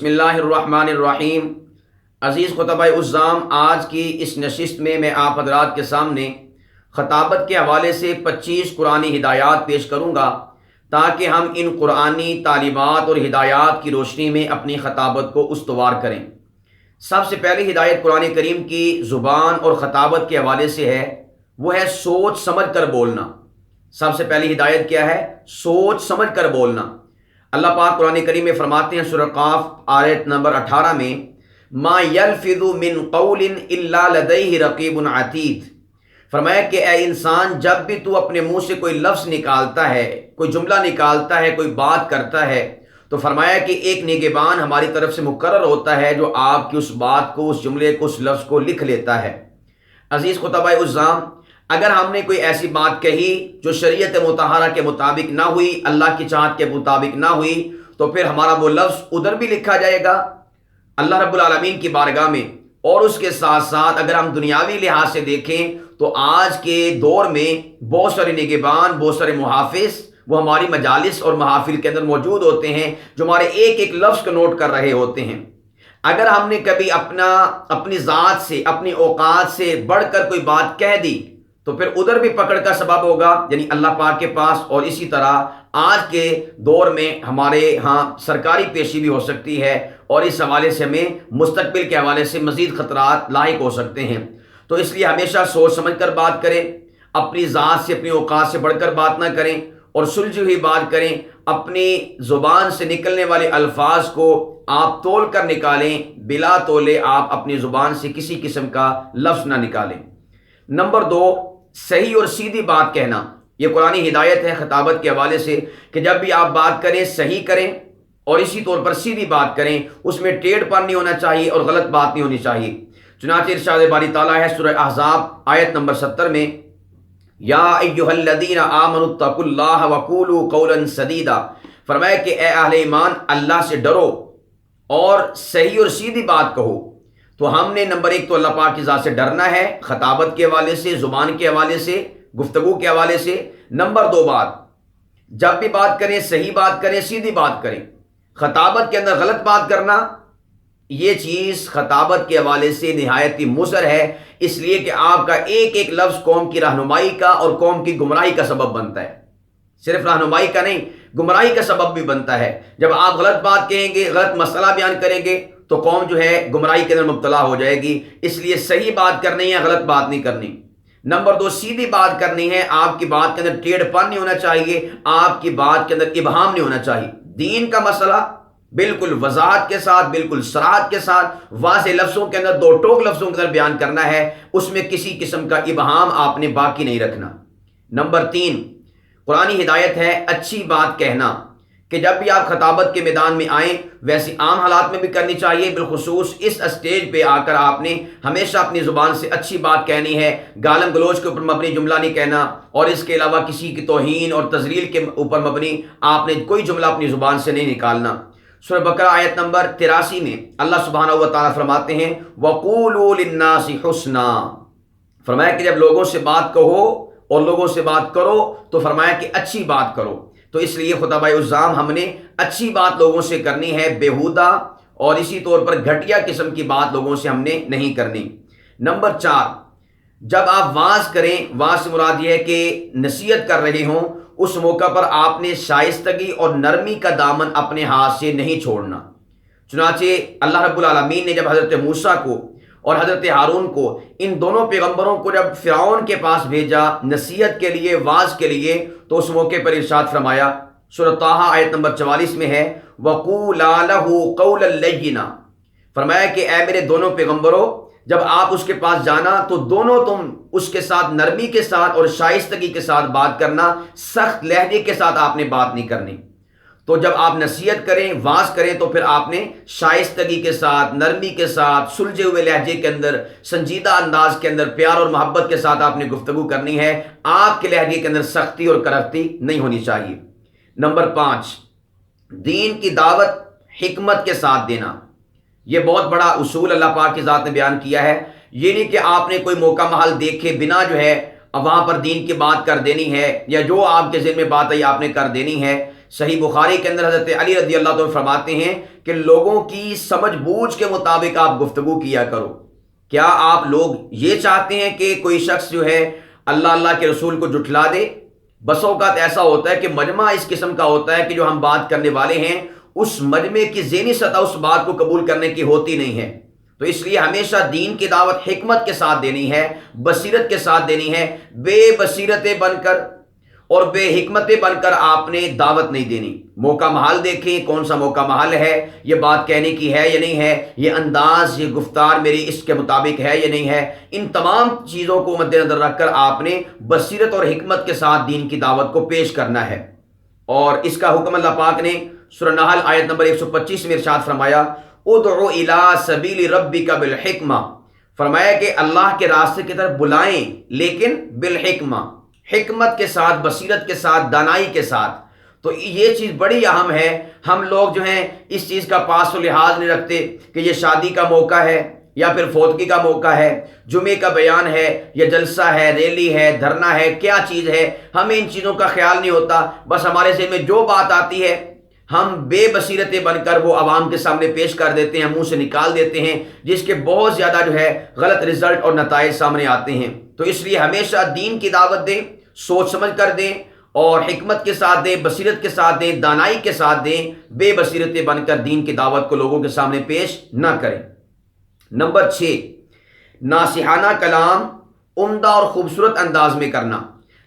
بسم اللہ الرحمن الرحیم۔ عزیز خطبہ عزام، آج کی اس نشست میں آپ حضرات کے سامنے خطابت کے حوالے سے 25 قرآنی ہدایات پیش کروں گا تاکہ ہم ان قرآنی تعلیمات اور ہدایات کی روشنی میں اپنی خطابت کو استوار کریں۔ سب سے پہلی ہدایت قرآن کریم کی زبان اور خطابت کے حوالے سے ہے، وہ ہے سوچ سمجھ کر بولنا۔ سب سے پہلی ہدایت کیا ہے؟ سوچ سمجھ کر بولنا۔ اللہ پاک قرآن کریم میں فرماتے ہیں سورہ قاف آیت نمبر 18 میں، ما یلفظ من قول الا لدیہ رقیب عتید۔ فرمایا کہ اے انسان، جب بھی تو اپنے منہ سے کوئی لفظ نکالتا ہے، کوئی جملہ نکالتا ہے، کوئی بات کرتا ہے، تو فرمایا کہ ایک نگہبان ہماری طرف سے مقرر ہوتا ہے جو آپ کی اس بات کو، اس جملے کو، اس لفظ کو لکھ لیتا ہے۔ عزیز خطبہ عزام، اگر ہم نے کوئی ایسی بات کہی جو شریعت مطہرہ کے مطابق نہ ہوئی، اللہ کی چاہت کے مطابق نہ ہوئی، تو پھر ہمارا وہ لفظ ادھر بھی لکھا جائے گا اللہ رب العالمین کی بارگاہ میں۔ اور اس کے ساتھ ساتھ اگر ہم دنیاوی لحاظ سے دیکھیں تو آج کے دور میں بہت سارے نگہبان، بہت سارے محافظ وہ ہماری مجالس اور محافل کے اندر موجود ہوتے ہیں جو ہمارے ایک ایک لفظ کو نوٹ کر رہے ہوتے ہیں۔ اگر ہم نے کبھی اپنی ذات سے، اپنی اوقات سے بڑھ کر کوئی بات کہہ دی تو پھر ادھر بھی پکڑ کا سبب ہوگا، یعنی اللہ پاک کے پاس، اور اسی طرح آج کے دور میں ہمارے ہاں سرکاری پیشی بھی ہو سکتی ہے، اور اس حوالے سے ہمیں مستقبل کے حوالے سے مزید خطرات لاحق ہو سکتے ہیں۔ تو اس لیے ہمیشہ سوچ سمجھ کر بات کریں، اپنی ذات سے، اپنی اوقات سے بڑھ کر بات نہ کریں، اور سلجھی ہوئی بات کریں۔ اپنی زبان سے نکلنے والے الفاظ کو آپ تول کر نکالیں، بلا تولے آپ اپنی زبان سے کسی قسم کا لفظ نہ نکالیں۔ نمبر 2، صحیح اور سیدھی بات کہنا۔ یہ قرآنی ہدایت ہے خطابت کے حوالے سے کہ جب بھی آپ بات کریں صحیح کریں اور اسی طور پر سیدھی بات کریں، اس میں ٹیڑھ پن نہیں ہونا چاہیے اور غلط بات نہیں ہونی چاہیے۔ چنانچہ ارشاد باری تعالیٰ ہے سورہ احزاب آیت نمبر 70 میں، یا ایھا الذین آمنوا اتقوا اللہ وقولوا قولا سدیدا۔ فرمایا کہ اے اہل ایمان، اللہ سے ڈرو اور صحیح اور سیدھی بات کہو۔ تو ہم نے نمبر 1 تو اللہ پاک کی ذات سے ڈرنا ہے، خطابت کے حوالے سے، زبان کے حوالے سے، گفتگو کے حوالے سے۔ نمبر 2 بات، جب بھی بات کریں صحیح بات کریں، سیدھی بات کریں۔ خطابت کے اندر غلط بات کرنا، یہ چیز خطابت کے حوالے سے نہایت ہی مضر ہے، اس لیے کہ آپ کا ایک ایک لفظ قوم کی رہنمائی کا اور قوم کی گمراہی کا سبب بنتا ہے۔ صرف رہنمائی کا نہیں، گمراہی کا سبب بھی بنتا ہے۔ جب آپ غلط بات کہیں گے، غلط مسئلہ بیان کریں گے تو قوم جو ہے گمراہی کے اندر مبتلا ہو جائے گی۔ اس لیے صحیح بات کرنی ہے، غلط بات نہیں کرنی۔ نمبر 2، سیدھی بات کرنی ہے۔ آپ کی بات کے اندر ٹیڑھ پن نہیں ہونا چاہیے، آپ کی بات کے اندر ابہام نہیں ہونا چاہیے۔ دین کا مسئلہ بالکل وضاحت کے ساتھ، بالکل صراحت کے ساتھ، واضح لفظوں کے اندر، 2 ٹوک لفظوں کے اندر بیان کرنا ہے، اس میں کسی قسم کا ابہام آپ نے باقی نہیں رکھنا۔ نمبر 3، قرآنی ہدایت ہے اچھی بات کہنا، کہ جب بھی آپ خطابت کے میدان میں آئیں ویسی عام حالات میں بھی کرنی چاہیے، بالخصوص اس اسٹیج پہ آ کر آپ نے ہمیشہ اپنی زبان سے اچھی بات کہنی ہے، گالم گلوچ کے اوپر مبنی جملہ نہیں کہنا، اور اس کے علاوہ کسی کی توہین اور تذلیل کے اوپر مبنی آپ نے کوئی جملہ اپنی زبان سے نہیں نکالنا۔ سورہ بقرہ آیت نمبر 83 میں اللہ سبحانہ و تعالیٰ فرماتے ہیں، وَقُولُوا لِلنَّاسِ حُسْنًا۔ فرمایا کہ جب لوگوں سے بات کہو اور لوگوں سے بات کرو تو فرمایا کہ اچھی بات کرو۔ تو اس لیے خطبہ عزام ہم نے اچھی بات لوگوں سے کرنی ہے، بیہودہ اور اسی طور پر گھٹیا قسم کی بات لوگوں سے ہم نے نہیں کرنی۔ نمبر 4، جب آپ واعظ کریں، واعظ سے مراد یہ ہے کہ نصیحت کر رہے ہوں، اس موقع پر آپ نے شائستگی اور نرمی کا دامن اپنے ہاتھ سے نہیں چھوڑنا۔ چنانچہ اللہ رب العالمین نے جب حضرت موسیٰ کو اور حضرت ہارون کو، ان دونوں پیغمبروں کو جب فرعون کے پاس بھیجا نصیحت کے لیے، واعظ کے لیے، تو اس موقع پر ارشاد فرمایا، سورہ طٰہٰ آیت نمبر 44 میں ہے، وَقُولَا لَهُ قَوْلًا لَيِّنًا۔ فرمایا کہ اے میرے دونوں پیغمبروں، جب آپ اس کے پاس جانا تو دونوں تم اس کے ساتھ نرمی کے ساتھ اور شائستگی کے ساتھ بات کرنا، سخت لہجے کے ساتھ آپ نے بات نہیں کرنی۔ تو جب آپ نصیحت کریں، واعظ کریں، تو پھر آپ نے شائستگی کے ساتھ، نرمی کے ساتھ، سلجھے ہوئے لہجے کے اندر، سنجیدہ انداز کے اندر، پیار اور محبت کے ساتھ آپ نے گفتگو کرنی ہے۔ آپ کے لہجے کے اندر سختی اور کرختی نہیں ہونی چاہیے۔ نمبر 5، دین کی دعوت حکمت کے ساتھ دینا۔ یہ بہت بڑا اصول اللہ پاک کی ذات نے بیان کیا ہے۔ یہ نہیں کہ آپ نے کوئی موقع محل دیکھے بنا جو ہے اب وہاں پر دین کی بات کر دینی ہے، یا جو آپ کے ذہن میں بات آئی آپ نے کر دینی ہے۔ صحیح بخاری کے اندر حضرت علی رضی اللہ عنہ فرماتے ہیں کہ لوگوں کی سمجھ بوجھ کے مطابق آپ گفتگو کیا کرو۔ کیا آپ لوگ یہ چاہتے ہیں کہ کوئی شخص جو ہے اللہ اللہ کے رسول کو جھٹلا دے؟ بس اوقات ایسا ہوتا ہے کہ مجمع اس قسم کا ہوتا ہے کہ جو ہم بات کرنے والے ہیں اس مجمع کی ذہنی سطح اس بات کو قبول کرنے کی ہوتی نہیں ہے۔ تو اس لیے ہمیشہ دین کی دعوت حکمت کے ساتھ دینی ہے، بصیرت کے ساتھ دینی ہے۔ بے بصیرتیں بن کر اور بے حکمتیں بن کر آپ نے دعوت نہیں دینی۔ موقع محال دیکھیں کون سا موقع محال ہے، یہ بات کہنے کی ہے یا نہیں ہے، یہ انداز، یہ گفتار میری اس کے مطابق ہے یا نہیں ہے۔ ان تمام چیزوں کو مد نظر رکھ کر آپ نے بصیرت اور حکمت کے ساتھ دین کی دعوت کو پیش کرنا ہے۔ اور اس کا حکم اللہ پاک نے سورہ نحل آیت نمبر 125 میں ارشاد فرمایا، ادعو الی سبیل ربک بالحکمہ، فرمایا کہ اللہ کے راستے کی طرف بلائیں لیکن بالحکمہ، حکمت کے ساتھ، بصیرت کے ساتھ، دانائی کے ساتھ۔ تو یہ چیز بڑی اہم ہے۔ ہم لوگ جو ہیں اس چیز کا پاس و لحاظ نہیں رکھتے کہ یہ شادی کا موقع ہے یا پھر فوتگی کا موقع ہے، جمعے کا بیان ہے یا جلسہ ہے، ریلی ہے، دھرنا ہے، کیا چیز ہے، ہمیں ان چیزوں کا خیال نہیں ہوتا۔ بس ہمارے ذہن میں جو بات آتی ہے ہم بے بصیرتیں بن کر وہ عوام کے سامنے پیش کر دیتے ہیں، منہ سے نکال دیتے ہیں، جس کے بہت زیادہ جو ہے غلط رزلٹ اور نتائج سامنے آتے ہیں۔ تو اس لیے ہمیشہ دین کی دعوت دیں، سوچ سمجھ کر دیں اور حکمت کے ساتھ دیں، بصیرت کے ساتھ دیں، دانائی کے ساتھ دیں۔ بے بصیرتیں بن کر دین کی دعوت کو لوگوں کے سامنے پیش نہ کریں۔ نمبر 6، ناصحانہ کلام عمدہ اور خوبصورت انداز میں کرنا۔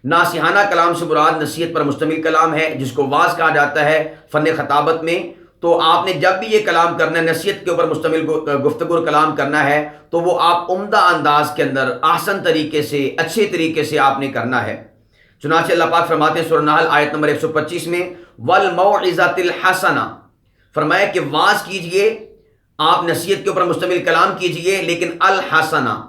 ناصحانہ کلام سے مراد نصیحت پر مشتمل کلام ہے، جس کو واعظ کہا جاتا ہے فن خطابت میں۔ تو آپ نے جب بھی یہ کلام کرنا ہے، نصیحت کے اوپر مشتمل گفتگو اور کلام کرنا ہے، تو وہ آپ عمدہ انداز کے اندر احسن طریقے سے، اچھے طریقے سے آپ نے کرنا ہے۔ چنانچہ اللہ پاک فرماتے ہیں سورہ نحل آیت نمبر 125 میں، وَالْمَوْعِظَةِ الْحَسَنَةِ، فرمایا کہ واعظ کیجئے، آپ نصیحت کے اوپر مشتمل کلام کیجئے لیکن الحسنہ،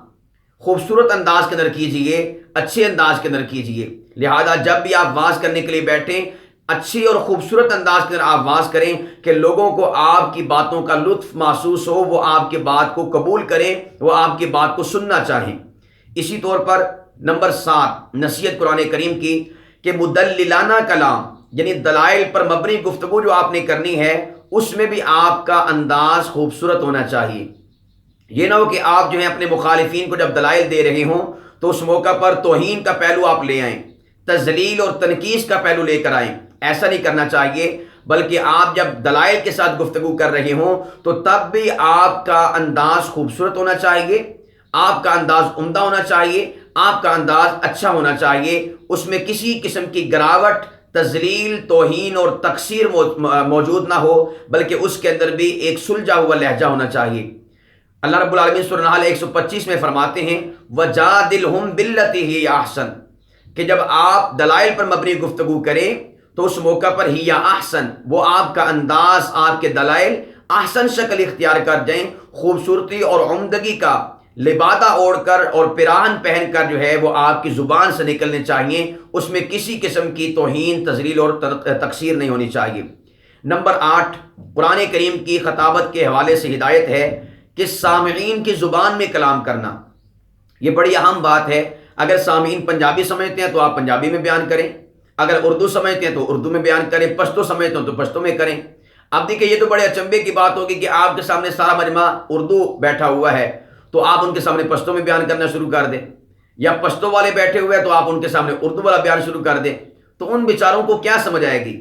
خوبصورت انداز کے اندر کیجئے، اچھے انداز کے اندر کیجئے۔ لہذا جب بھی آپ واعظ کرنے کے لیے بیٹھیں، اچھی اور خوبصورت انداز کے اندر آپ واعظ کریں کہ لوگوں کو آپ کی باتوں کا لطف محسوس ہو، وہ آپ کی بات کو قبول کریں، وہ آپ کی بات کو سننا چاہیں۔ اسی طور پر نمبر 7، نصیحت قرآن کریم کی کہ مدللانہ کلام، یعنی دلائل پر مبنی گفتگو جو آپ نے کرنی ہے، اس میں بھی آپ کا انداز خوبصورت ہونا چاہیے۔ یہ نہ ہو کہ آپ جو ہیں اپنے مخالفین کو جب دلائل دے رہے ہوں تو اس موقع پر توہین کا پہلو آپ لے آئیں، تذلیل اور تنقیص کا پہلو لے کر آئیں۔ ایسا نہیں کرنا چاہیے، بلکہ آپ جب دلائل کے ساتھ گفتگو کر رہے ہوں تو تب بھی آپ کا انداز خوبصورت ہونا چاہیے، آپ کا انداز عمدہ ہونا چاہیے، آپ کا انداز اچھا ہونا چاہیے۔ اس میں کسی قسم کی گراوٹ، تذلیل، توہین اور تقصیر موجود نہ ہو، بلکہ اس کے اندر بھی ایک سلجھا ہوا لہجہ ہونا چاہیے۔ اللہ رب العالمین سورہ نحل 125 میں فرماتے ہیں، وَجَادِلْهُمْ بِالَّتِي هِيَ أَحْسَنُ، کہ جب آپ دلائل پر مبنی گفتگو کریں تو اس موقع پر ہی یا احسن، وہ آپ کا انداز، آپ کے دلائل احسن شکل اختیار کر جائیں، خوبصورتی اور عمدگی کا لبادہ اوڑھ کر اور پیراہن پہن کر جو ہے وہ آپ کی زبان سے نکلنے چاہیے، اس میں کسی قسم کی توہین، تذلیل اور تقصیر نہیں ہونی چاہیے۔ نمبر 8، قرآن کریم کی خطابت کے حوالے سے ہدایت ہے کہ سامعین کی زبان میں کلام کرنا۔ یہ بڑی اہم بات ہے۔ اگر سامعین پنجابی سمجھتے ہیں تو آپ پنجابی میں بیان کریں، اگر اردو سمجھتے ہیں تو اردو میں بیان کریں، پشتو سمجھتے ہیں تو پشتو میں کریں۔ اب دیکھیں یہ تو بڑے اچنبے کی بات ہوگی کہ آپ کے سامنے سارا مجمع اردو بیٹھا ہوا ہے تو آپ ان کے سامنے پشتو میں بیان کرنا شروع کر دیں، یا پشتو والے بیٹھے ہوئے ہیں تو آپ ان کے سامنے اردو والا بیان شروع کر دیں، تو ان بیچاروں کو کیا سمجھ آئے گی؟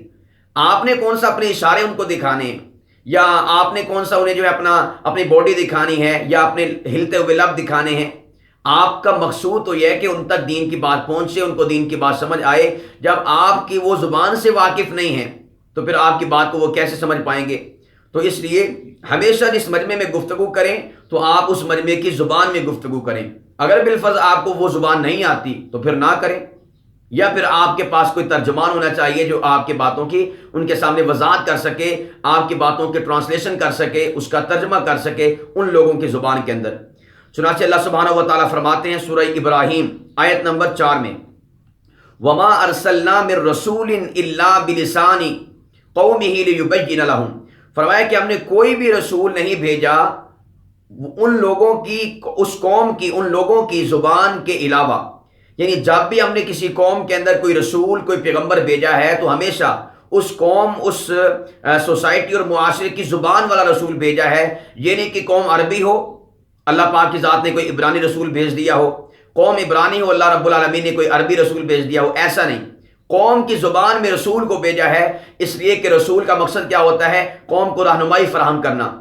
آپ نے کون سا اپنے اشارے ان کو دکھانے ہیں، یا آپ نے کون سا انہیں جو ہے اپنی باڈی دکھانی ہے، یا اپنے ہلتے ہوئے لب دکھانے ہیں؟ آپ کا مقصود تو یہ ہے کہ ان تک دین کی بات پہنچے، ان کو دین کی بات سمجھ آئے۔ جب آپ کی وہ زبان سے واقف نہیں ہیں تو پھر آپ کی بات کو وہ کیسے سمجھ پائیں گے؟ تو اس لیے ہمیشہ جس مجمع میں گفتگو کریں تو آپ اس مجمع کی زبان میں گفتگو کریں۔ اگر بالفرض آپ کو وہ زبان نہیں آتی تو پھر نہ کریں، یا پھر آپ کے پاس کوئی ترجمان ہونا چاہیے جو آپ کی باتوں کی ان کے سامنے وضاحت کر سکے، آپ کی باتوں کے ٹرانسلیشن کر سکے، اس کا ترجمہ کر سکے ان لوگوں کی زبان کے اندر۔ چنانچہ اللہ سبحانہ و تعالیٰ فرماتے ہیں سورہ ابراہیم آیت نمبر 4 میں، وَمَا أَرْسَلْنَا مِن رَّسُولٍ إِلَّا بِلِسَانِ قَوْمِهِ لِيُبَيِّنَ لَهُمْ، فرمایا کہ ہم نے کوئی بھی رسول نہیں بھیجا ان لوگوں کی، اس قوم کی، ان لوگوں کی زبان کے علاوہ۔ یعنی جب بھی ہم نے کسی قوم کے اندر کوئی رسول، کوئی پیغمبر بھیجا ہے تو ہمیشہ اس قوم اس سوسائٹی اور معاشرے کی زبان والا رسول بھیجا ہے. یہ نہیں کہ قوم عربی ہو اللہ پاک کی ذات نے کوئی عبرانی رسول بھیج دیا ہو، قوم عبرانی ہو اللہ رب العالمین نے کوئی عربی رسول بھیج دیا ہو. ایسا نہیں، قوم کی زبان میں رسول کو بھیجا ہے، اس لیے کہ رسول کا مقصد کیا ہوتا ہے؟ قوم کو رہنمائی فراہم کرنا.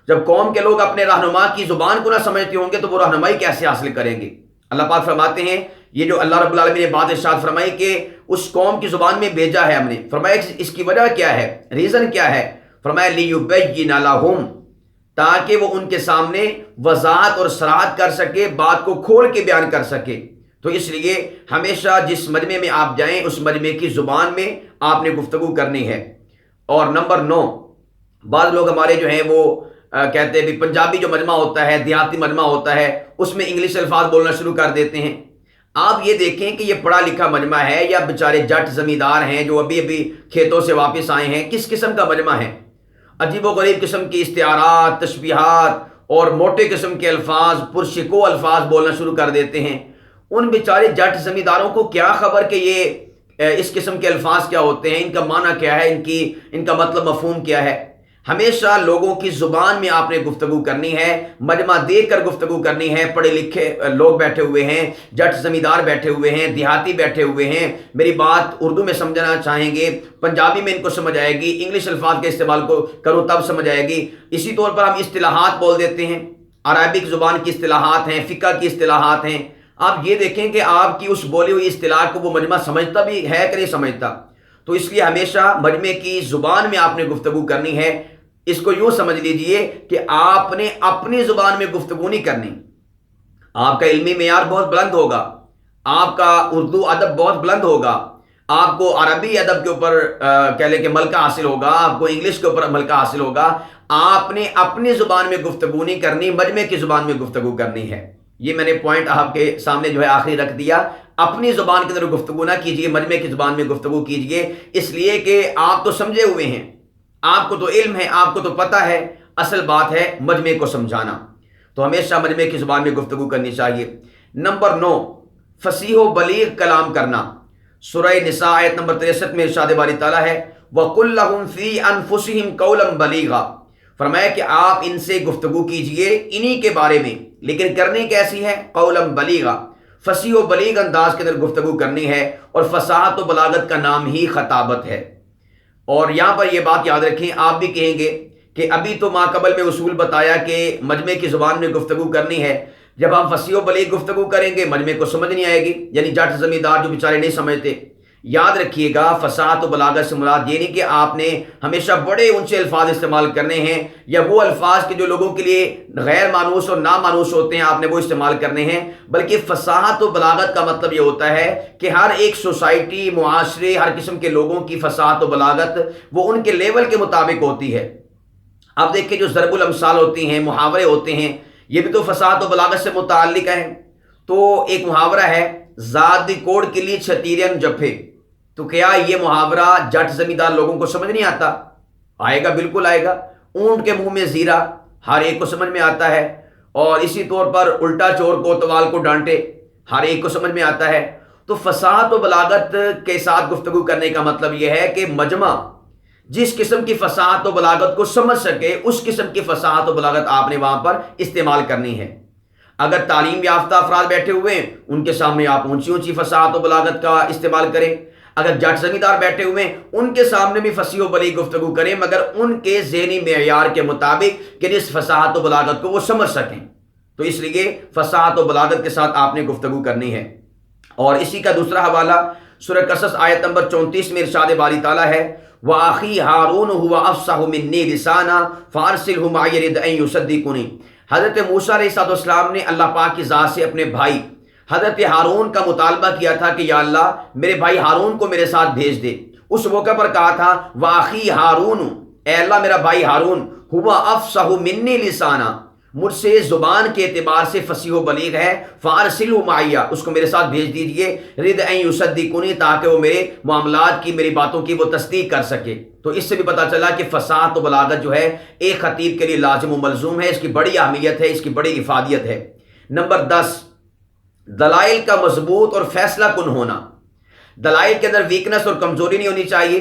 جب قوم کے لوگ اپنے رہنما کی زبان کو نہ سمجھتے ہوں گے تو وہ رہنمائی کیسے حاصل کریں گے؟ اللہ پاک فرماتے ہیں، یہ جو اللہ رب العالمین نے بات ارشاد فرمائی کہ اس قوم کی زبان میں بھیجا ہے ہم نے، فرمایا اس کی وجہ کیا ہے، ریزن کیا ہے؟ فرمایا لِيُبَيِّنَ لَهُمْ، تاکہ وہ ان کے سامنے وضاحت اور صراحت کر سکے، بات کو کھول کے بیان کر سکے. تو اس لیے ہمیشہ جس مجمع میں آپ جائیں اس مجمع کی زبان میں آپ نے گفتگو کرنی ہے. اور نمبر 9، بعض لوگ ہمارے جو ہیں وہ کہتے ہیں بھی پنجابی جو مجمع ہوتا ہے، دیہاتی مجمع ہوتا ہے، اس میں انگلش الفاظ بولنا شروع کر دیتے ہیں. آپ یہ دیکھیں کہ یہ پڑھا لکھا مجمع ہے یا بیچارے جٹ زمیندار ہیں جو ابھی کھیتوں سے واپس آئے ہیں؟ کس قسم کا مجمع ہے؟ عجیب و غریب قسم کی استعارات، تشبیہات اور موٹے قسم کے الفاظ، پرشکو الفاظ بولنا شروع کر دیتے ہیں. ان بیچارے جٹ زمینداروں کو کیا خبر کہ یہ اس قسم کے الفاظ کیا ہوتے ہیں، ان کا معنی کیا ہے، ان کا مطلب مفہوم کیا ہے. ہمیشہ لوگوں کی زبان میں آپ نے گفتگو کرنی ہے، مجمع دیکھ کر گفتگو کرنی ہے. پڑھے لکھے لوگ بیٹھے ہوئے ہیں، جٹ زمیندار بیٹھے ہوئے ہیں، دیہاتی بیٹھے ہوئے ہیں، میری بات اردو میں سمجھنا چاہیں گے، پنجابی میں ان کو سمجھ آئے گی، انگلش الفاظ کے استعمال کو کروں تب سمجھ آئے گی. اسی طور پر ہم اصطلاحات بول دیتے ہیں، عربک زبان کی اصطلاحات ہیں، فقہ کی اصطلاحات ہیں. آپ یہ دیکھیں کہ آپ کی اس بولی ہوئی اصطلاح کو وہ مجمع سمجھتا بھی ہے کہ نہیں سمجھتا. تو اس لیے ہمیشہ مجمع کی زبان میں آپ نے گفتگو کرنی ہے. اس کو یوں سمجھ لیجئے کہ آپ نے اپنی زبان میں گفتگو نہیں کرنی. آپ کا علمی معیار بہت بلند ہوگا، آپ کا اردو ادب بہت بلند ہوگا، آپ کو عربی ادب کے اوپر کہہ لیں کہ ملکہ حاصل ہوگا، آپ کو انگلش کے اوپر ملکہ حاصل ہوگا. آپ نے اپنی زبان میں گفتگو نہیں کرنی، مجمع کی زبان میں گفتگو کرنی ہے. یہ میں نے پوائنٹ آپ کے سامنے جو ہے آخری رکھ دیا. اپنی زبان کے اندر گفتگو نہ کیجئے، مجمع کی زبان میں گفتگو کیجئے، اس لیے کہ آپ تو سمجھے ہوئے ہیں، آپ کو تو علم ہے، آپ کو تو پتہ ہے. اصل بات ہے مجمع کو سمجھانا. تو ہمیشہ مجمع کی زبان میں گفتگو کرنی چاہیے. نمبر 9، فصیح و بلیغ کلام کرنا. سورہ نساء آیت نمبر 63 میں ارشاد باری تعالیٰ ہے وَقُلْ لَهُمْ فِي أَنفُسِهِمْ قَوْلًا بَلِيغًا. فرمایا کہ آپ ان سے گفتگو کیجئے انہی کے بارے میں، لیکن کرنی کیسی ہے؟ قولاً بلیغا، فصیح و بلیغ انداز کے اندر گفتگو کرنی ہے. اور فصاحت و بلاغت کا نام ہی خطابت ہے. اور یہاں پر یہ بات یاد رکھیں، آپ بھی کہیں گے کہ ابھی تو ماقبل میں اصول بتایا کہ مجمع کی زبان میں گفتگو کرنی ہے، جب ہم فصیح و بلیغ گفتگو کریں گے مجمع کو سمجھ نہیں آئے گی، یعنی جٹ زمیندار جو بیچارے نہیں سمجھتے. یاد رکھیے گا فصاحت و بلاغت سے مراد یہ نہیں کہ آپ نے ہمیشہ بڑے اونچے الفاظ استعمال کرنے ہیں یا وہ الفاظ کے جو لوگوں کے لیے غیر مانوس اور نامانوس ہوتے ہیں آپ نے وہ استعمال کرنے ہیں، بلکہ فصاحت و بلاغت کا مطلب یہ ہوتا ہے کہ ہر ایک سوسائٹی، معاشرے، ہر قسم کے لوگوں کی فصاحت و بلاغت وہ ان کے لیول کے مطابق ہوتی ہے. اب دیکھیں جو ضرب الامثال ہوتی ہیں، محاورے ہوتے ہیں، یہ بھی تو فصاحت و بلاغت سے متعلق ہیں. تو ایک محاورہ ہے ذات دی کوڑ کے لیے چھتیرین جپھے. تو کیا یہ محاورہ جٹ زمیندار لوگوں کو سمجھ نہیں آتا؟ آئے گا، بالکل آئے گا. اونٹ کے منہ میں زیرہ ہر ایک کو سمجھ میں آتا ہے. اور اسی طور پر الٹا چور کوتوال کو ڈانٹے ہر ایک کو سمجھ میں آتا ہے. تو فصاحت و بلاغت کے ساتھ گفتگو کرنے کا مطلب یہ ہے کہ مجمع جس قسم کی فصاحت و بلاغت کو سمجھ سکے اس قسم کی فصاحت و بلاغت آپ نے وہاں پر استعمال کرنی ہے. اگر تعلیم یافتہ افراد بیٹھے ہوئے ہیں ان کے سامنے آپ اونچی اونچی فصاحت و بلاغت کا استعمال کریں. اگر جٹ زمیندار بیٹھے ہوئے ہیں ان کے سامنے بھی فصیح و بلیغ گفتگو کریں، مگر ان کے ذہنی معیار کے مطابق کہ جس فصاحت و بلاغت کو وہ سمجھ سکیں. تو اس لیے فصاحت و بلاغت کے ساتھ آپ نے گفتگو کرنی ہے. اور اسی کا دوسرا حوالہ سورہ قصص آیت نمبر 34 میں ارشاد باری تعالیٰ ہے وَأَخِي هَارُونُ هُوَ أَفْصَحُ مِنِّي لِسَانًا فَأَرْسِلْهُ مَعِيَ رِدْ أَن يُصَدِّقُونِ. حضرت موسیٰ علیہ السلام نے اللہ پاک کی ذات سے اپنے بھائی حضرت ہارون کا مطالبہ کیا تھا کہ یا اللہ میرے بھائی ہارون کو میرے ساتھ بھیج دے. اس موقع پر کہا تھا وَأَخِي هَارُونُ، اے اللہ میرا بھائی ہارون هُوَ أَفْصَحُ مِنِّي لِسَانًا، مجھ سے زبان کے اعتبار سے فصیح و بلیغ ہے. فَأَرْسِلْهُ مَعِيَ، اس کو میرے ساتھ بھیج دیجئے. رِدْ أَن يُصَدِّقُونِ، تاکہ وہ میرے معاملات کی، میری باتوں کی وہ تصدیق کر سکے. تو اس سے بھی پتہ چلا کہ فصاحت و بلاغت جو ہے ایک خطیب کے لیے لازم و ملزوم ہے، اس کی بڑی اہمیت ہے، اس کی بڑی افادیت ہے. نمبر 10، دلائل کا مضبوط اور فیصلہ کن ہونا. دلائل کے اندر ویکنس اور کمزوری نہیں ہونی چاہیے.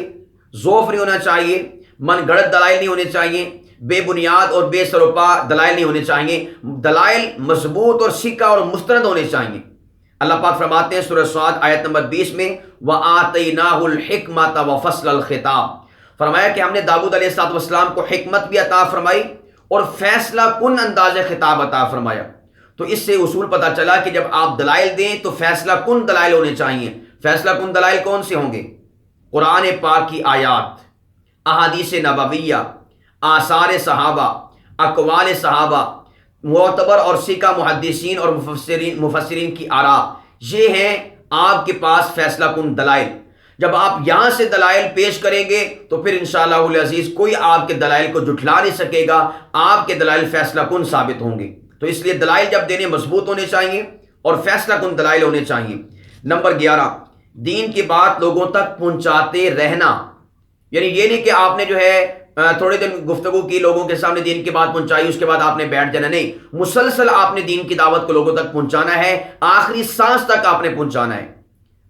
ذوف نہیں ہونا چاہیے، من گھڑت دلائل نہیں ہونے چاہیے، بے بنیاد اور بے سروپا دلائل نہیں ہونے چاہیے، دلائل مضبوط اور سکہ اور مستند ہونے چاہیے۔ اللہ پاک فرماتے ہیں سورہ صاد آیت نمبر 20 میں وَآتَيْنَاهُ الْحِكْمَةَ وَفَصْلَ الْخِطَابِ، فرمایا کہ ہم نے داؤد علیہ السلام کو حکمت بھی عطا فرمائی اور فیصلہ کن انداز خطاب عطا فرمایا۔ تو اس سے اصول پتہ چلا کہ جب آپ دلائل دیں تو فیصلہ کن دلائل ہونے چاہیے۔ فیصلہ کن دلائل کون سے ہوں گے؟ قرآن پاک کی آیات، احادیث نبویہ، آثار صحابہ، اقوال صحابہ، معتبر اور سکہ محدثین اور مفسرین کی آراء، یہ ہیں آپ کے پاس فیصلہ کن دلائل۔ جب آپ یہاں سے دلائل پیش کریں گے تو پھر انشاءاللہ العزیز کوئی آپ کے دلائل کو جھٹلا نہیں سکے گا، آپ کے دلائل فیصلہ کن ثابت ہوں گے۔ تو اس لیے دلائل جب دینے مضبوط ہونے چاہیے اور فیصلہ کن دلائل ہونے چاہیے۔ نمبر 11، دین کی بات لوگوں تک پہنچاتے رہنا، یعنی یہ نہیں کہ آپ نے جو ہے تھوڑے دن گفتگو کی، لوگوں کے سامنے دین کی بات پہنچائی، اس کے بعد آپ نے بیٹھ جانا، نہیں، مسلسل آپ نے دین کی دعوت کو لوگوں تک پہنچانا ہے، آخری سانس تک آپ نے پہنچانا ہے،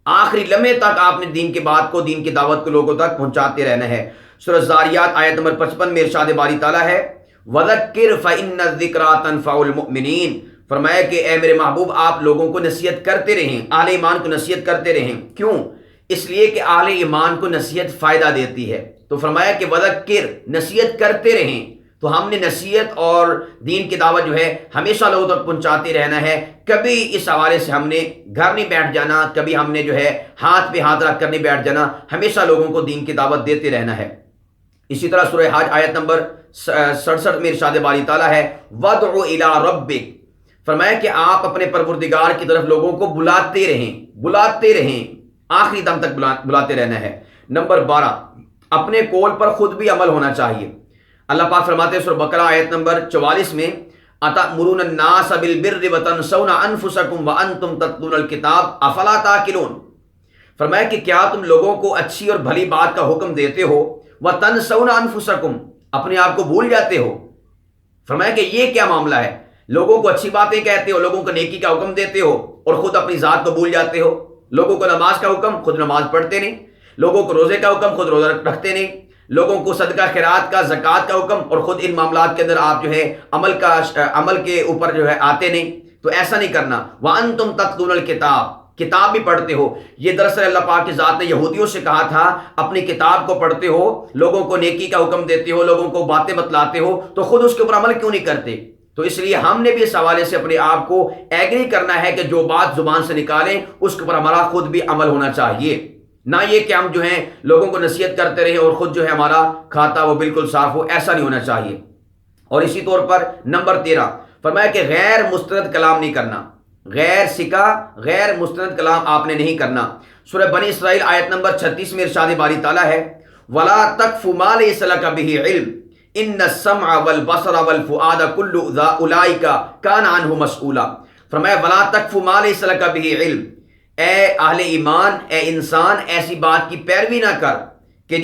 آخری لمحے تک آپ نے دین کی بات کو، دین کی دعوت کو لوگوں تک پہنچاتے رہنا ہے۔ سورہ زاریات آیت نمبر 55 میں ارشاد باری تعالیٰ ہے وَذَكِّرْ فَإِنَّ الذِّكْرَىٰ تَنفَعُ الْمُؤْمِنِينَ، فرمایا کہ اے میرے محبوب آپ لوگوں کو نصیحت کرتے رہیں، اہل ایمان کو نصیحت کرتے رہیں۔ کیوں؟ اس لیے کہ اہل ایمان کو نصیحت فائدہ دیتی ہے۔ تو فرمایا کہ وذکر، نصیحت کرتے رہیں۔ تو ہم نے نصیحت اور دین کی دعوت جو ہے ہمیشہ لوگوں تک پہنچاتے رہنا ہے، کبھی اس حوالے سے ہم نے گھر نہیں بیٹھ جانا، کبھی ہم نے جو ہے ہاتھ پہ ہاتھ رکھ کر نہیں بیٹھ جانا، ہمیشہ لوگوں کو دین کی دعوت دیتے رہنا ہے۔ اسی طرح سورہ حج آیت نمبر 67 میں ارشاد باری تعالیٰ ہے وَادْعُ إِلَىٰ رَبِّكَ، فرمایا کہ آپ اپنے پروردگار کی طرف لوگوں کو بلاتے رہیں، آخری دم تک بلاتے رہنا ہے۔ نمبر 12، اپنے قول پر خود بھی عمل ہونا چاہیے۔ اللہ پاک فرماتے ہیں سورہ بقرہ آیت نمبر 44 میں أَتَأْمُرُونَ النَّاسَ بِالْبِرِّ وَتَنْسَوْنَ أَنفُسَكُمْ وَأَنْتُمْ تَتْلُونَ الْكِتَابَ أَفَلَا تَعْقِلُونَ، فرمایا کہ کیا تم لوگوں کو اچھی اور بھلی بات کا حکم دیتے ہو، وَتَنْسَوْنَ أَنفُسَكُمْ، اپنے آپ کو بھول جاتے ہو۔ فرمایا کہ یہ کیا معاملہ ہے، لوگوں کو اچھی باتیں کہتے ہو، لوگوں کو نیکی کا حکم دیتے ہو اور خود اپنی ذات کو بھول جاتے ہو، لوگوں کو نماز کا حکم، خود نماز پڑھتے نہیں، لوگوں کو روزے کا حکم، خود روزہ رکھتے نہیں، لوگوں کو صدقہ خیرات کا، زکوٰۃ کا حکم، اور خود ان معاملات کے اندر آپ جو ہے عمل کے اوپر جو ہے آتے نہیں۔ تو ایسا نہیں کرنا۔ وَأَنْتُمْ تَتْلُونَ الْكِتَابَ، کتاب بھی پڑھتے ہو۔ یہ دراصل اللہ پاک کی ذات نے یہودیوں سے کہا تھا اپنی کتاب کو پڑھتے ہو، لوگوں کو نیکی کا حکم دیتے ہو، لوگوں کو باتیں بتلاتے ہو، تو خود اس کے اوپر عمل کیوں نہیں کرتے؟ تو اس لیے ہم نے بھی اس حوالے سے اپنے آپ کو ایگری کرنا ہے کہ جو بات زبان سے نکالیں اس کے اوپر ہمارا خود بھی عمل ہونا چاہیے، نہ یہ کہ ہم جو ہیں لوگوں کو نصیحت کرتے رہیں اور خود جو ہے ہمارا کھاتا وہ بالکل صاف ہو، ایسا نہیں ہونا چاہیے۔ اور اسی طور پر نمبر 13 فرمایا کہ غیر مستند کلام نہیں کرنا، غیر سکہ، غیر مستند کلام آپ نے نہیں کرنا۔ سورہ بنی اسرائیل آیت نمبر 36 میں ارشاد باری تعالیٰ ہے وَلَا تَقْفُ مَا لَيْسَ لَكَ بِهِ عِلْمٌ إِنَّ السَّمْعَ وَالْبَصَرَ وَالْفُؤَادَ كُلُّ أُولَٰئِكَ كَانَ عَنْهُ مَسْئُولًا، فرمایا وَلَا تَقْفُ مَا لَيْسَ لَكَ بِهِ عِلْمٌ، اے اہل ایمان، اے انسان، ایسی بات کی پیروی نہ کر کہ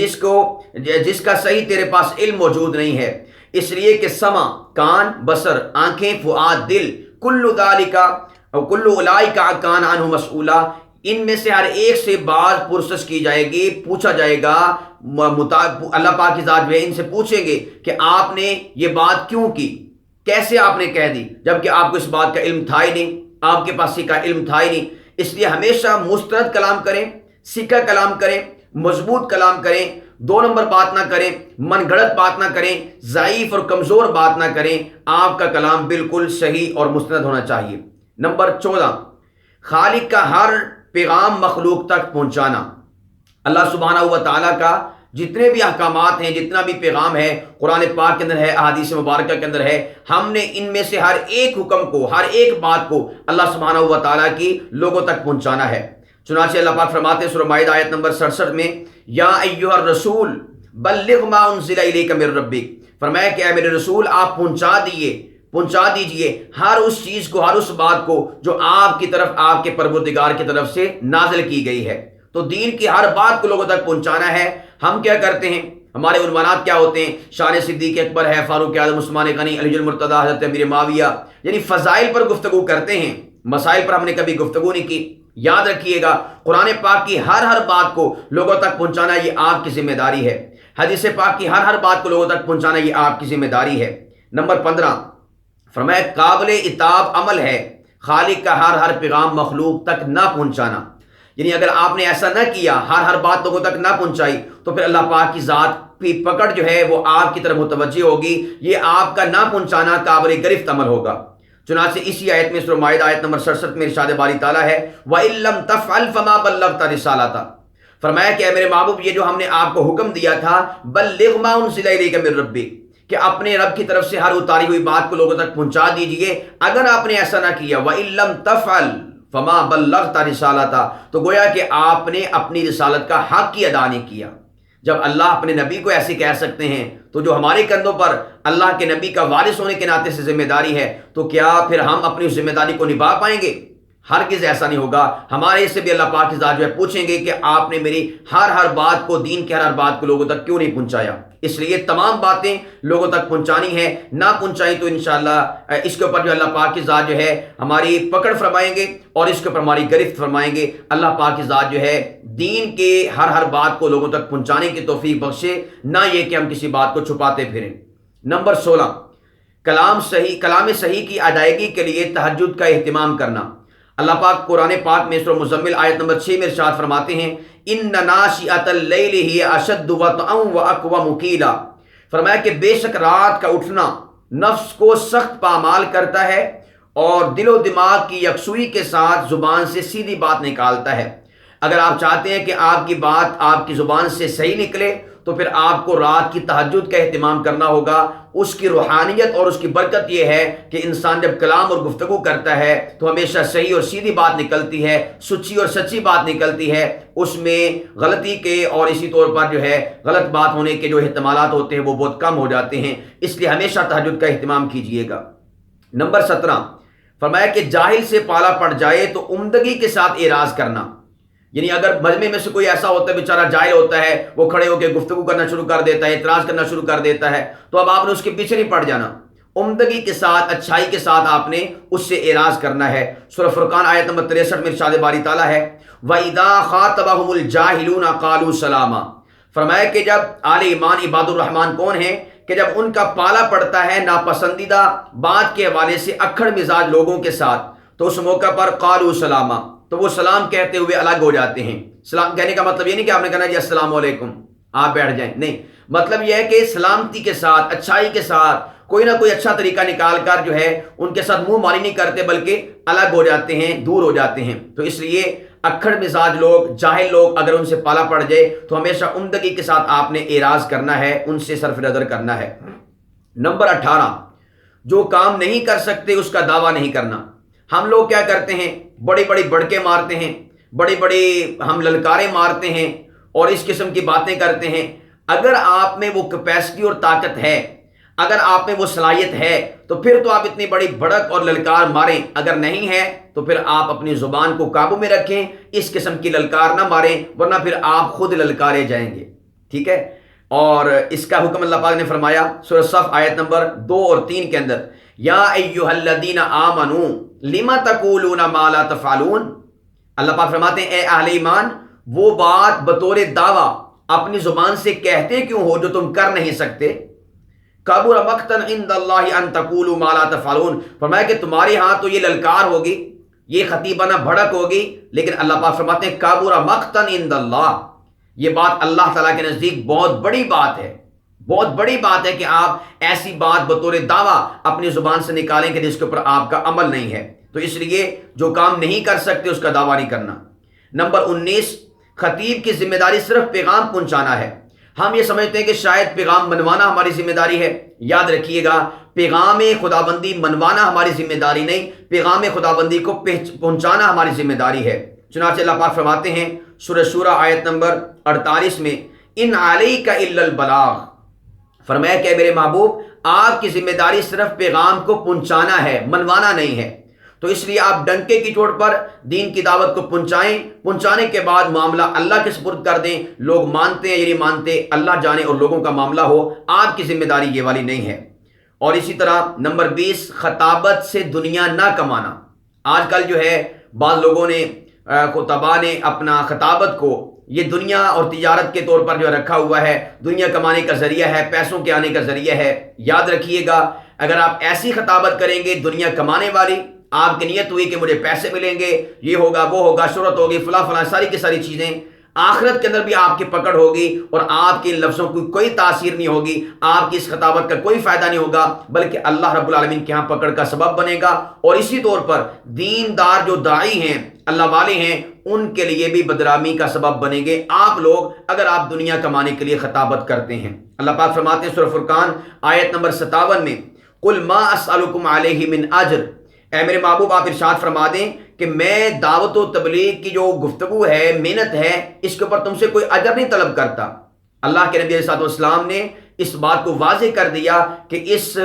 جس کا صحیح تیرے پاس علم موجود نہیں ہے، اس لیے کہ سمع کان، بصر آنکھیں، فؤاد دل، کل ذالک اور کل اولئک کان عنہ مسئولا، ان میں سے ہر ایک سے بات پرسش کی جائے گی، پوچھا جائے گا۔ اللہ پاک کی ذات ان سے پوچھیں گے کہ آپ نے یہ بات کیوں کی، کیسے آپ نے کہہ دی، جبکہ آپ کو اس بات کا علم تھا ہی نہیں، آپ کے پاس سکہ علم تھا ہی نہیں۔ اس لیے ہمیشہ مستند کلام کریں، سکہ کلام کریں، مضبوط کلام کریں، 2 نمبر بات نہ کریں، من گھڑت بات نہ کریں، ضعیف اور کمزور بات نہ کریں، آپ کا کلام بالکل صحیح اور مستند ہونا چاہیے۔ نمبر 14، خالق کا ہر پیغام مخلوق تک پہنچانا۔ اللہ سبحانہ و تعالیٰ کا جتنے بھی احکامات ہیں، جتنا بھی پیغام ہے، قرآن پاک کے اندر ہے، احادیث مبارکہ کے اندر ہے، ہم نے ان میں سے ہر ایک حکم کو، ہر ایک بات کو اللہ سبحانہ و تعالیٰ کی لوگوں تک پہنچانا ہے۔ چنانچہ اللہ پاک فرماتے ہیں سورہ مائدہ آیت نمبر 67 میں یا ایھا الرسول بلغ ما انزل الیک من ربک، فرمایا کہ اے میرے رسول آپ پہنچا دیجئے ہر اس چیز کو، ہر اس بات کو جو آپ کی طرف، آپ کے پروردگار کی طرف سے نازل کی گئی ہے۔ تو دین کی ہر بات کو لوگوں تک پہنچانا ہے۔ ہم کیا کرتے ہیں، ہمارے عنوانات کیا ہوتے ہیں، شان صدیق اکبر ہے، فاروق اعظم، عثمان غنی، علی المرتضی، حضرت امیر معاویہ، یعنی فضائل پر گفتگو کرتے ہیں، مسائل پر ہم نے کبھی گفتگو نہیں کی۔ یاد رکھیے گا، قرآن پاک کی ہر بات کو لوگوں تک پہنچانا یہ آپ کی ذمہ داری ہے، حدیث پاک کی ہر بات کو لوگوں تک پہنچانا یہ آپ کی ذمہ داری ہے۔ نمبر 15 فرمایا قابل اتاب عمل ہے خالق کا ہر پیغام مخلوق تک نہ پہنچانا، یعنی اگر آپ نے ایسا نہ کیا، ہر بات لوگوں تک نہ پہنچائی، تو پھر اللہ پاک کی ذات کی پکڑ جو ہے وہ آپ کی طرف متوجہ ہوگی، یہ آپ کا نہ پہنچانا قابل گرفت عمل ہوگا۔ چنانچہ اسی آیت میں سورہ مائدہ آیت نمبر 67 میں ارشاد باری تعالیٰ ہے وَإِن لَّمْ تَفْعَلْ فَمَا بَلَّغْتَ رِسَالَتَهُ، فرمایا کہ اے میرے محبوب یہ جو ہم نے آپ کو حکم دیا تھا بلغ ما انزل الیک من ربک، کہ اپنے رب کی طرف سے ہر اتاری ہوئی بات کو لوگوں تک پہنچا دیجئے، اگر آپ نے ایسا نہ کیا وَإِن لَّمْ تَفْعَلْ فَمَا بَلَّغْتَ رِسَالَتَهُ، تو گویا کہ آپ نے اپنی رسالت کا حق کی ادا نہیں کیا۔ جب اللہ اپنے نبی کو ایسے کہہ سکتے ہیں تو جو ہمارے کندھوں پر اللہ کے نبی کا وارث ہونے کے ناطے سے ذمہ داری ہے، تو کیا پھر ہم اپنی اس ذمہ داری کو نبھا پائیں گے؟ ہرگز ایسا نہیں ہوگا۔ ہمارے سے بھی اللہ پاک کی ذات جو ہے پوچھیں گے کہ آپ نے میری ہر بات کو، دین کی ہر بات کو لوگوں تک کیوں نہیں پہنچایا؟ اس لیے تمام باتیں لوگوں تک پہنچانی ہیں، نہ پہنچائیں تو انشاءاللہ اس کے اوپر جو اللہ پاک کی ذات جو ہے ہماری پکڑ فرمائیں گے اور اس کے اوپر ہماری گرفت فرمائیں گے۔ اللہ پاک کی ذات جو ہے دین کے ہر بات کو لوگوں تک پہنچانے کی توفیق بخشے، نہ یہ کہ ہم کسی بات کو چھپاتے پھریں۔ نمبر 16 کلام صحیح کی ادائیگی کے لیے تہجد کا اہتمام کرنا۔ اللہ پاک قرآن پاک میں سورہ مزمل آیت نمبر 6 میں ارشاد فرماتے ہیں ان ناشئۃ اللیل ہی اشد وطئا واقوم قیلا، فرمایا کہ بے شک رات کا اٹھنا نفس کو سخت پامال کرتا ہے اور دل و دماغ کی یکسوئی کے ساتھ زبان سے سیدھی بات نکالتا ہے۔ اگر آپ چاہتے ہیں کہ آپ کی بات آپ کی زبان سے صحیح نکلے تو پھر آپ کو رات کی تہجد کا اہتمام کرنا ہوگا۔ اس کی روحانیت اور اس کی برکت یہ ہے کہ انسان جب کلام اور گفتگو کرتا ہے تو ہمیشہ صحیح اور سیدھی بات نکلتی ہے، سچی اور سچی بات نکلتی ہے، اس میں غلطی کے اور اسی طور پر جو ہے غلط بات ہونے کے جو احتمالات ہوتے ہیں وہ بہت کم ہو جاتے ہیں۔ اس لیے ہمیشہ تہجد کا اہتمام کیجیے گا۔ نمبر 17 فرمایا کہ جاہل سے پالا پڑ جائے تو عمدگی کے ساتھ اعراض کرنا، یعنی اگر مجمع میں سے کوئی ایسا ہوتا ہے بیچارہ جاہل ہوتا ہے، وہ کھڑے ہو کے گفتگو کرنا شروع کر دیتا ہے، اعتراض کرنا شروع کر دیتا ہے، تو اب آپ نے اس کے پیچھے نہیں پڑ جانا، عمدگی کے ساتھ، اچھائی کے ساتھ آپ نے اس سے اعراض کرنا ہے۔ سورہ فرقان آیت نمبر 63 میں ارشاد باری تعالیٰ ہے وَإِذَا خَاطَبَهُمُ الْجَاهِلُونَ قَالُوا سَلَامًا، فرمایا کہ جب اہل ایمان عباد الرحمن کون ہیں کہ جب ان کا پالا پڑتا ہے ناپسندیدہ بات کے حوالے سے اکھڑ مزاج لوگوں کے ساتھ، تو اس موقع پر قالوا سلاما، تو وہ سلام کہتے ہوئے الگ ہو جاتے ہیں۔ سلام کہنے کا مطلب یہ نہیں کہ آپ نے کہنا جی السلام علیکم آپ بیٹھ جائیں، نہیں، مطلب یہ ہے کہ سلامتی کے ساتھ، اچھائی کے ساتھ کوئی نہ کوئی اچھا طریقہ نکال کر جو ہے ان کے ساتھ منہ ماری نہیں کرتے بلکہ الگ ہو جاتے ہیں، دور ہو جاتے ہیں۔ تو اس لیے اکھڑ مزاج لوگ، جاہل لوگ اگر ان سے پالا پڑ جائے تو ہمیشہ عمدگی کے ساتھ آپ نے اعراض کرنا ہے، ان سے صرف نظر کرنا ہے۔ نمبر 18 جو کام نہیں کر سکتے اس کا دعویٰ نہیں کرنا۔ ہم لوگ کیا کرتے ہیں، بڑی بڑی بڑکے مارتے ہیں، بڑی بڑی ہم للکاریں مارتے ہیں اور اس قسم کی باتیں کرتے ہیں۔ اگر آپ میں وہ کیپیسٹی اور طاقت ہے، اگر آپ میں وہ صلاحیت ہے تو پھر تو آپ اتنی بڑی بڑک اور للکار ماریں، اگر نہیں ہے تو پھر آپ اپنی زبان کو قابو میں رکھیں، اس قسم کی للکار نہ ماریں ورنہ پھر آپ خود للکارے جائیں گے، ٹھیک ہے۔ اور اس کا حکم اللہ پاک نے فرمایا سورہ صف آیت نمبر 2 اور 3 کے اندر یا ایھا الذین آمنوا لم تقولون ما لا تفعلون، اللہ پاک فرماتے ہیں اے اہل ایمان وہ بات بطور دعویٰ اپنی زبان سے کہتے کیوں ہو جو تم کر نہیں سکتے۔ کبر مقتا عند اللہ ان تقولوا ما لا تفعلون، فرمایا کہ تمہارے ہاں تو یہ للکار ہوگی، یہ خطیبانہ بھڑک ہوگی، لیکن اللہ پاک فرماتے ہیں کبر مقتا عند اللہ، یہ بات اللہ تعالیٰ کے نزدیک بہت بڑی بات ہے، بہت بڑی بات ہے کہ آپ ایسی بات بطور دعویٰ اپنی زبان سے نکالیں کہ جس کے اوپر آپ کا عمل نہیں ہے۔ تو اس لیے جو کام نہیں کر سکتے اس کا دعویٰ نہیں کرنا۔ نمبر 19 خطیب کی ذمہ داری صرف پیغام پہنچانا ہے۔ ہم یہ سمجھتے ہیں کہ شاید پیغام منوانا ہماری ذمہ داری ہے، یاد رکھیے گا پیغام خداوندی منوانا ہماری ذمہ داری نہیں، پیغام خداوندی کو پہنچانا ہماری ذمہ داری ہے۔ چنانچہ اللہ پاک فرماتے ہیں سورہ شورى آیت نمبر 48 میں ان علیک الا البلاغ، فرمایا کہ میرے محبوب آپ کی ذمہ داری صرف پیغام کو پہنچانا ہے، منوانا نہیں ہے۔ تو اس لیے آپ ڈنکے کی چوٹ پر دین کی دعوت کو پہنچائیں، پہنچانے کے بعد معاملہ اللہ کے سپرد کر دیں، لوگ مانتے ہیں یا نہیں مانتے اللہ جانے اور لوگوں کا معاملہ ہو، آپ کی ذمہ داری یہ والی نہیں ہے۔ اور اسی طرح نمبر 20 خطابت سے دنیا نہ کمانا۔ آج کل جو ہے بعض لوگوں نے خطباء نے اپنا خطابت کو یہ دنیا اور تجارت کے طور پر جو رکھا ہوا ہے، دنیا کمانے کا ذریعہ ہے، پیسوں کے آنے کا ذریعہ ہے۔ یاد رکھیے گا، اگر آپ ایسی خطابت کریں گے دنیا کمانے والی، آپ کی نیت ہوئی کہ مجھے پیسے ملیں گے، یہ ہوگا وہ ہوگا، شہرت ہوگی، فلاں فلاں ساری کی ساری چیزیں، آخرت کے اندر بھی آپ کی پکڑ ہوگی اور آپ کے ان لفظوں کی کوئی تاثیر نہیں ہوگی، آپ کی اس خطابت کا کوئی فائدہ نہیں ہوگا، بلکہ اللہ رب العالمین کے ہاں پکڑ کا سبب بنے گا۔ اور اسی طور پر دیندار جو داعی ہیں، اللہ والے ہیں، ان کے لیے بھی بدنامی کا سبب بنیں گے آپ لوگ، اگر آپ دنیا کمانے کے لیے خطابت کرتے ہیں۔ اللہ پاک فرماتے ہیں سورہ فرقان آیت نمبر 57 میں، قُلْ مَا أَسْأَلُكُمْ عَلَيْهِ مِنْ أَجْرٍ، اے میرے محبوب آپ ارشاد فرما دیں کہ میں دعوت و تبلیغ کی جو گفتگو ہے، محنت ہے، اس کے اوپر تم سے کوئی اجر نہیں طلب کرتا۔ اللہ کے نبی علیہ السلام نے اس بات کو واضح کر دیا کہ اس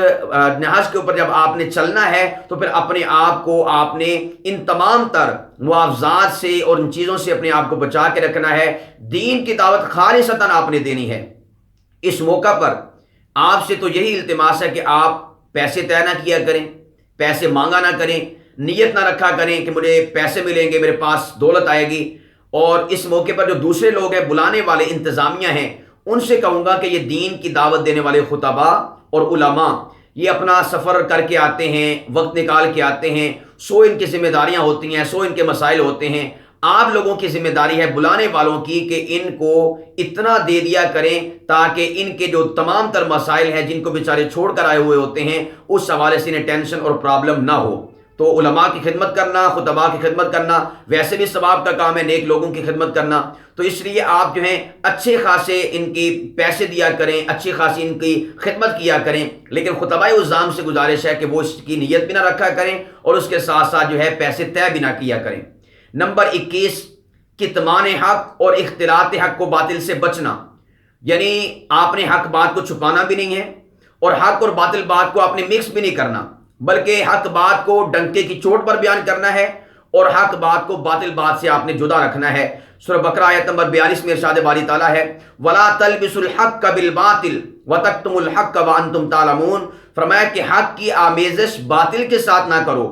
نہج کے اوپر جب آپ نے چلنا ہے تو پھر اپنے آپ کو آپ نے ان تمام تر معاوضات سے اور ان چیزوں سے اپنے آپ کو بچا کے رکھنا ہے۔ دین کی دعوت خالصتاً آپ نے دینی ہے۔ اس موقع پر آپ سے تو یہی التماس ہے کہ آپ پیسے طے نہ کیا کریں، پیسے مانگا نہ کریں، نیت نہ رکھا کریں کہ مجھے پیسے ملیں گے، میرے پاس دولت آئے گی۔ اور اس موقع پر جو دوسرے لوگ ہیں، بلانے والے انتظامیہ ہیں، ان سے کہوں گا کہ یہ دین کی دعوت دینے والے خطباء اور علماء یہ اپنا سفر کر کے آتے ہیں، وقت نکال کے آتے ہیں، سو ان کی ذمہ داریاں ہوتی ہیں، سو ان کے مسائل ہوتے ہیں۔ آپ لوگوں کی ذمہ داری ہے بلانے والوں کی کہ ان کو اتنا دے دیا کریں تاکہ ان کے جو تمام تر مسائل ہیں جن کو بیچارے چھوڑ کر آئے ہوئے ہوتے ہیں، اس حوالے سے انہیں ٹینشن اور پرابلم نہ ہو۔ تو علماء کی خدمت کرنا، خطباء کی خدمت کرنا ویسے بھی ثواب کا کام ہے، نیک لوگوں کی خدمت کرنا۔ تو اس لیے آپ جو ہیں اچھے خاصے ان کی پیسے دیا کریں، اچھی خاصی ان کی خدمت کیا کریں، لیکن خطباء عظام سے گزارش ہے کہ وہ اس کی نیت بھی نہ رکھا کریں اور اس کے ساتھ ساتھ جو ہے پیسے طے بھی نہ کیا کریں۔ نمبر 21، کتمان حق اور اختلاط حق کو باطل سے بچنا، یعنی آپ نے حق بات کو چھپانا بھی نہیں ہے اور حق اور باطل بات کو آپ نے مکس بھی نہیں کرنا، بلکہ حق بات کو ڈنکے کی چوٹ پر بیان کرنا ہے اور حق بات کو باطل بات سے آپ نے جدا رکھنا ہے۔ سورہ بقرہ آیت نمبر 42 میں ارشاد باری تعالیٰ ہے، وَلَا تَلْبِسُوا الْحَقَّ بِالْبَاطِلِ وَتَكْتُمُوا الْحَقَّ وَأَنْتُمْ تَعْلَمُونَ، فرمایا کہ حق کی آمیزش باطل کے ساتھ نہ کرو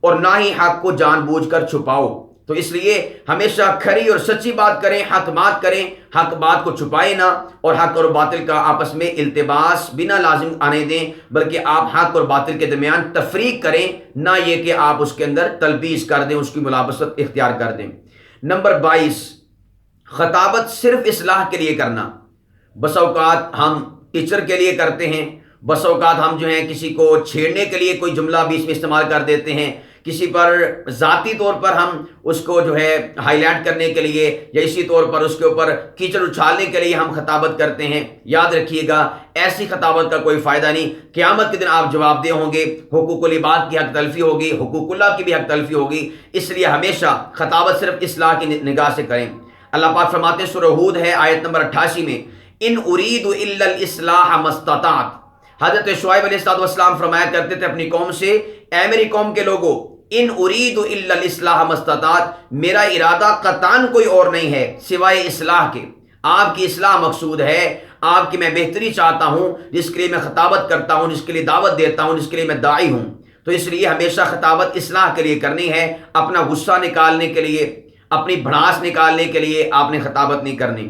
اور نہ ہی حق کو جان بوجھ کر چھپاؤ۔ تو اس لیے ہمیشہ کھری اور سچی بات کریں، حق بات کریں، حق بات کو چھپائے نہ، اور حق اور باطل کا آپس میں التباس بنا لازم آنے دیں، بلکہ آپ حق اور باطل کے درمیان تفریق کریں، نہ یہ کہ آپ اس کے اندر تلبیس کر دیں، اس کی ملابست اختیار کر دیں۔ نمبر 22، خطابت صرف اصلاح کے لیے کرنا۔ بس اوقات ہم ٹیچر کے لیے کرتے ہیں، بس اوقات ہم جو ہیں کسی کو چھیڑنے کے لیے کوئی جملہ بیچ میں استعمال کر دیتے ہیں، کسی پر ذاتی طور پر ہم اس کو جو ہے ہائی لائٹ کرنے کے لیے یا اسی طور پر اس کے اوپر کیچڑ اچھالنے کے لیے ہم خطابت کرتے ہیں۔ یاد رکھیے گا ایسی خطابت کا کوئی فائدہ نہیں، قیامت کے دن آپ جواب دہ ہوں گے، حقوق العباد کی حق تلفی ہوگی، حقوق اللہ کی بھی حق تلفی ہوگی۔ اس لیے ہمیشہ خطابت صرف اصلاح کی نگاہ سے کریں۔ اللہ پاک فرماتے ہیں سورہ ہود ہے آیت نمبر 88 میں، ان ارید الا الاصلاح ما استطعت۔ حضرت شعیب علیہ السلام فرمایا کرتے تھے اپنی قوم سے، اے میری قوم کے لوگوں، ان ارید الا الاصلاح ما استطعت، میرا ارادہ قطعاً کوئی اور نہیں ہے سوائے اصلاح کے۔ آپ کی اصلاح مقصود ہے، آپ کی میں بہتری چاہتا ہوں، جس کے لیے میں خطابت کرتا ہوں، جس کے لیے دعوت دیتا ہوں، جس کے لیے میں داعی ہوں۔ تو اس لیے ہمیشہ خطابت اصلاح کے لیے کرنی ہے، اپنا غصہ نکالنے کے لیے، اپنی بھڑاس نکالنے کے لیے آپ نے خطابت نہیں کرنی۔